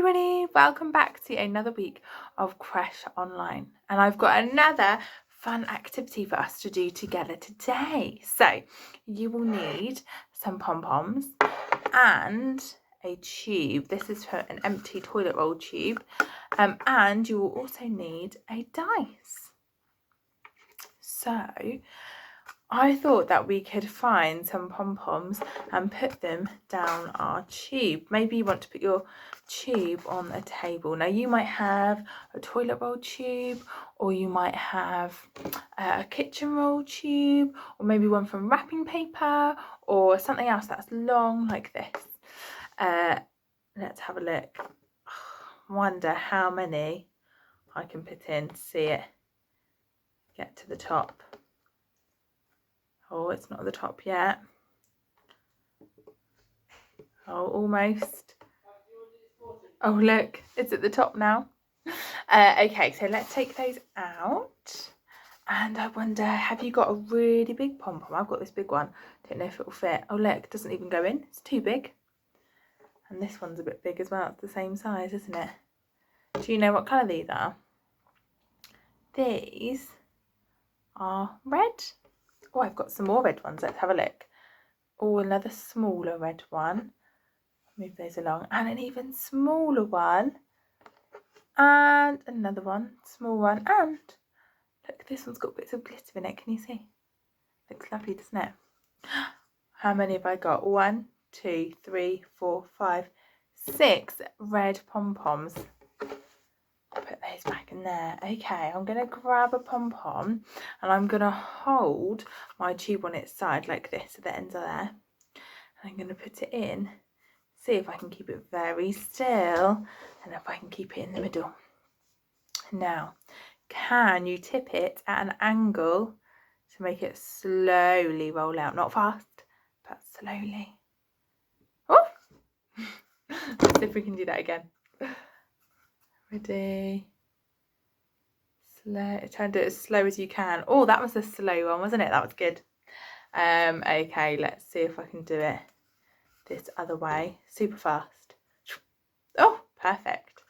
everybody, welcome back to another week of Creche Online, and I've got another fun activity for us to do together today. So you will need some pom-poms and a tube. This is for an empty toilet roll tube, and you will also need a dice. So I thought that we could find some pom-poms and put them down our tube. Maybe you want to put your tube on a table. Now you might have a toilet roll tube, or you might have a kitchen roll tube, or maybe one from wrapping paper, or something else that's long like this. Let's have a look. Wonder how many I can put in to see it get to the top. Oh, it's not at the top yet. Oh, almost. Oh, look, it's at the top now. Okay, so let's take those out. And I wonder, have you got a really big pom-pom? I've got this big one. Don't know if it will fit. Oh, look, it doesn't even go in. It's too big. And this one's a bit big as well. It's the same size, isn't it? Do you know what colour these are? These are red. Oh, I've got some more red ones. Let's have a look. Oh, another smaller red one. Move those along. And an even smaller one. And another one. Small one. And look, this one's got bits of glitter in it. Can you see? Looks lovely, doesn't it? How many have I got? 1, 2, 3, 4, 5, 6 red pom-poms. Put those back in there. Okay, I'm going to grab a pom-pom and I'm going to hold my tube on its side like this, so the ends are there. And I'm going to put it in, see if I can keep it very still and if I can keep it in the middle. Now, can you tip it at an angle to make it slowly roll out? Not fast, but slowly. Oh! Let's see if we can do that again. Ready? Slow. Try and do it as slow as you can. Oh, that was a slow one, wasn't it? That was good. Okay, let's see if I can do it this other way. Super fast. Oh, perfect.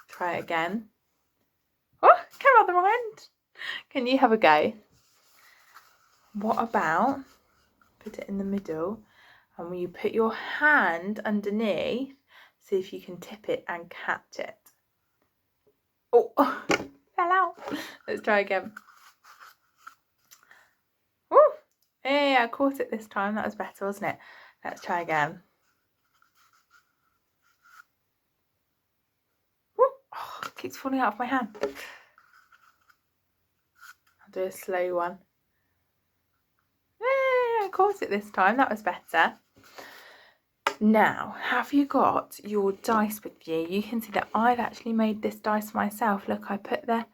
Try it again. Oh, came out the wrong end. Can you have a go? What about put it in the middle, and when you put your hand underneath, see if you can tip it and catch it. Oh, fell out. Let's try again. Oh, yeah, I caught it this time. That was better, wasn't it? Let's try again. Oh, it keeps falling out of my hand. I'll do a slow one. Yeah, I caught it this time. That was better. Now, have you got your dice with you? You can see that I've actually made this dice myself. Look, I put the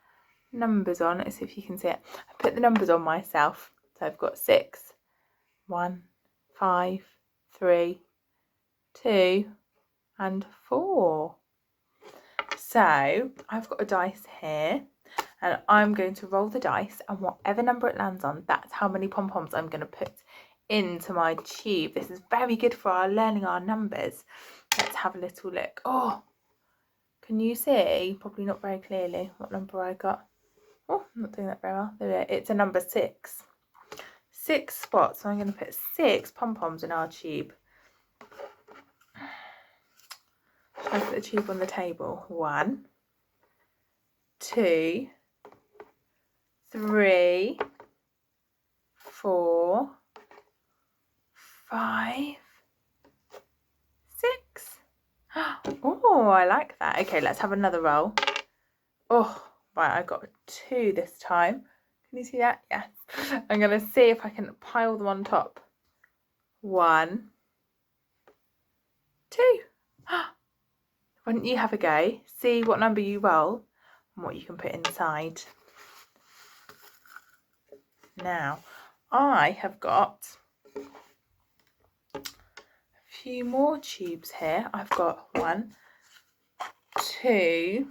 numbers on. Let's see if you can see it. I put the numbers on myself. So I've got 6, 1, 5, 3, 2, and 4. So I've got a dice here, and I'm going to roll the dice, and whatever number it lands on, that's how many pom-poms I'm going to put into my tube. This is very good for our learning our numbers. Let's have a little look. Oh, can you see? Probably not very clearly what number I got. Oh, I'm not doing that very well. There we go. It's a number 6. 6 spots. So I'm going to put 6 pom-poms in our tube. Should I put the tube on the table? 1, 2, 3, 4, 5, 6. Oh, I like that. Okay, let's have another roll. Oh, right, I got 2 this time. Can you see that? Yes. I'm going to see if I can pile them on top. 1, 2. Why don't you have a go? See what number you roll and what you can put inside. Now, I have got a few more tubes here. I've got 1, 2,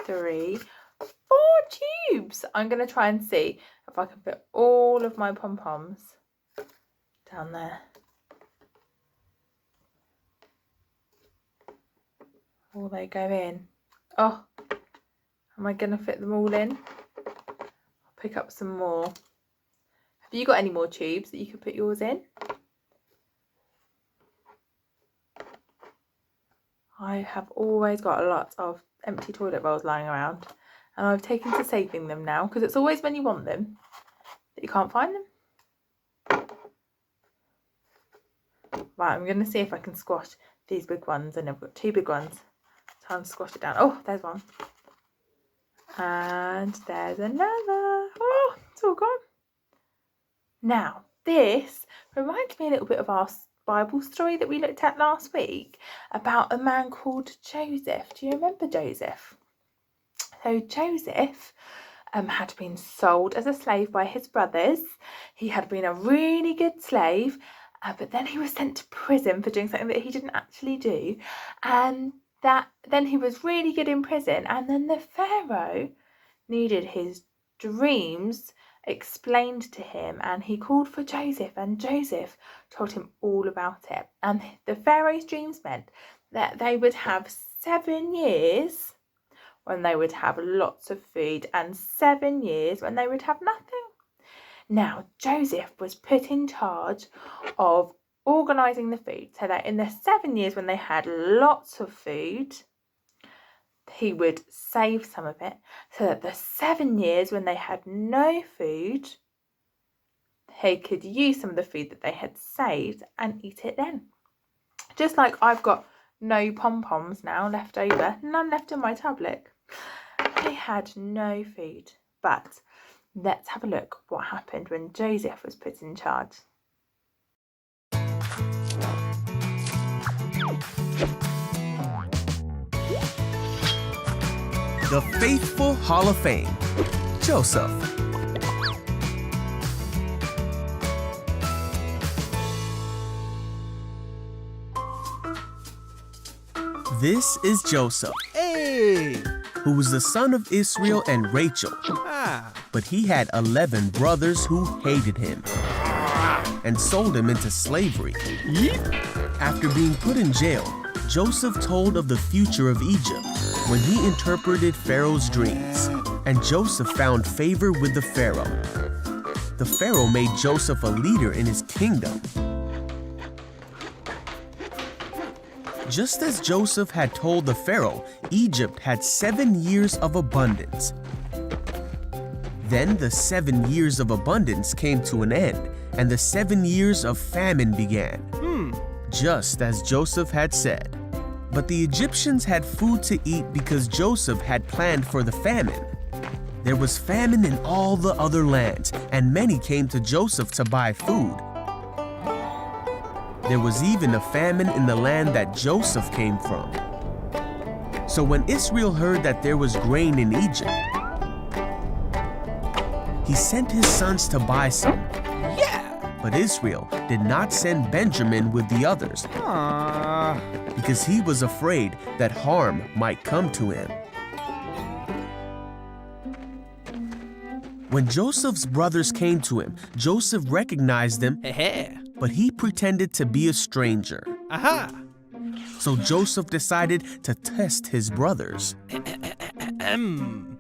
3, 4 tubes. I'm going to try and see if I can put all of my pom-poms down there. before they go in. Oh, am I going to fit them all in? I'll pick up some more. Have you got any more tubes that you could put yours in? I have always got a lot of empty toilet rolls lying around, and I've taken to saving them now, because it's always when you want them that you can't find them. Right, I'm going to see if I can squash these big ones, and I've got 2 big ones. Time to squash it down. Oh, there's one. And there's another. Oh, it's all gone. Now, this reminds me a little bit of our Bible story that we looked at last week about a man called Joseph. Do you remember Joseph? So Joseph had been sold as a slave by his brothers. He had been a really good slave, but then he was sent to prison for doing something that he didn't actually do, and then he was really good in prison, and then the Pharaoh needed his dreams explained to him, and he called for Joseph, and Joseph told him all about it. And the Pharaoh's dreams meant that they would have 7 years when they would have lots of food, and 7 years when they would have nothing. Now, Joseph was put in charge of organising the food, so that in the 7 years when they had lots of food, he would save some of it, so that the 7 years when they had no food, they could use some of the food that they had saved and eat it then. Just like I've got no pom-poms now left over, none left in my tablet. They had no food. But let's have a look what happened when Joseph was put in charge. The Faithful Hall of Fame, Joseph. This is Joseph, who was the son of Israel and Rachel. But he had 11 brothers who hated him and sold him into slavery. After being put in jail, Joseph told of the future of Egypt when he interpreted Pharaoh's dreams, and Joseph found favor with the Pharaoh. The Pharaoh made Joseph a leader in his kingdom. Just as Joseph had told the Pharaoh, Egypt had 7 years of abundance. Then the 7 years of abundance came to an end, and the 7 years of famine began, just as Joseph had said. But the Egyptians had food to eat because Joseph had planned for the famine. There was famine in all the other lands, and many came to Joseph to buy food. There was even a famine in the land that Joseph came from. So when Israel heard that there was grain in Egypt, he sent his sons to buy some. But Israel did not send Benjamin with the others, because he was afraid that harm might come to him. When Joseph's brothers came to him, Joseph recognized them, but he pretended to be a stranger. So Joseph decided to test his brothers.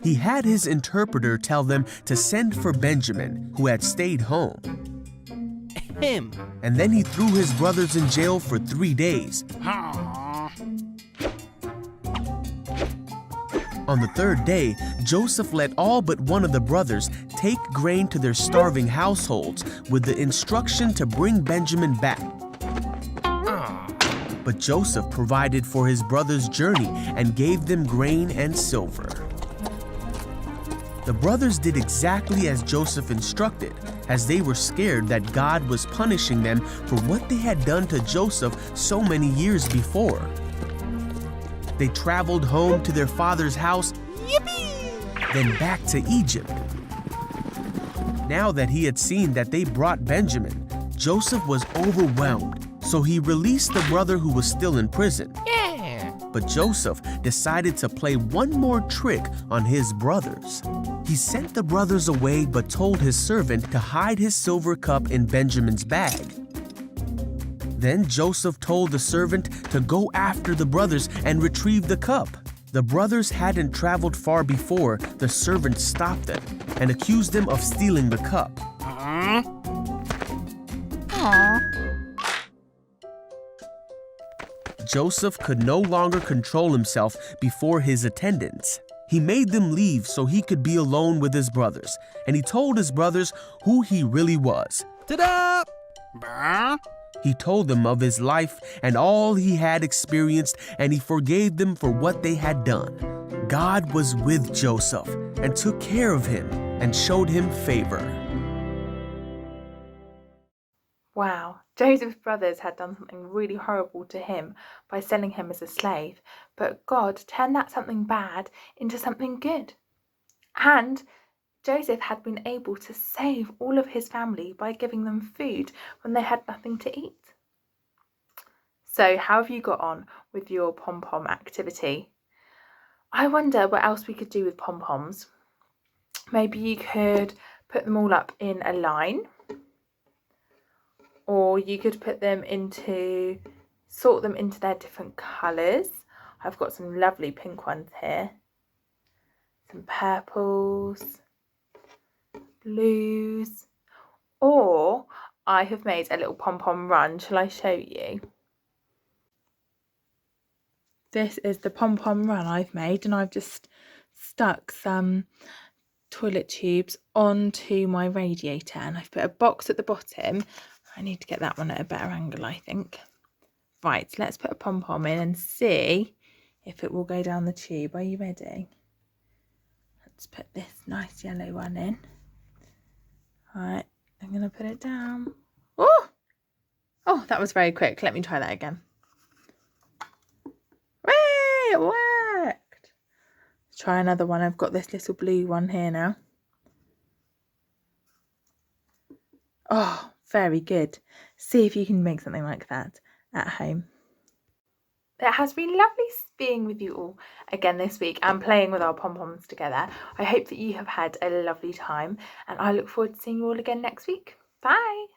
He had his interpreter tell them to send for Benjamin, who had stayed home. And then he threw his brothers in jail for 3 days. On the 3rd day, Joseph let all but one of the brothers take grain to their starving households with the instruction to bring Benjamin back. But Joseph provided for his brothers' journey and gave them grain and silver. The brothers did exactly as Joseph instructed, as they were scared that God was punishing them for what they had done to Joseph so many years before. They traveled home to their father's house, then back to Egypt. Now that he had seen that they brought Benjamin, Joseph was overwhelmed, so he released the brother who was still in prison. But Joseph decided to play one more trick on his brothers. He sent the brothers away but told his servant to hide his silver cup in Benjamin's bag. Then Joseph told the servant to go after the brothers and retrieve the cup. The brothers hadn't traveled far before the servant stopped them and accused them of stealing the cup. Joseph could no longer control himself before his attendants. He made them leave so he could be alone with his brothers, and he told his brothers who he really was. Ta-da! He told them of his life and all he had experienced, and he forgave them for what they had done. God was with Joseph and took care of him and showed him favor. Wow, Joseph's brothers had done something really horrible to him by selling him as a slave, but God turned that something bad into something good. And Joseph had been able to save all of his family by giving them food when they had nothing to eat. So how have you got on with your pom-pom activity? I wonder what else we could do with pom-poms. Maybe you could put them all up in a line, or you could sort them into their different colours. I've got some lovely pink ones here, some purples, blues, or I have made a little pom-pom run. Shall I show you? This is the pom-pom run I've made, and I've just stuck some toilet tubes onto my radiator, and I've put a box at the bottom. I need to get that one at a better angle, I think. Right, let's put a pom-pom in and see if it will go down the tube. Are you ready? Let's put this nice yellow one in. Right, I'm going to put it down. Oh, that was very quick. Let me try that again. Hey, it worked. Let's try another one. I've got this little blue one here now. Oh, very good. See if you can make something like that at home. It has been lovely being with you all again this week and playing with our pom-poms together. I hope that you have had a lovely time, and I look forward to seeing you all again next week. Bye!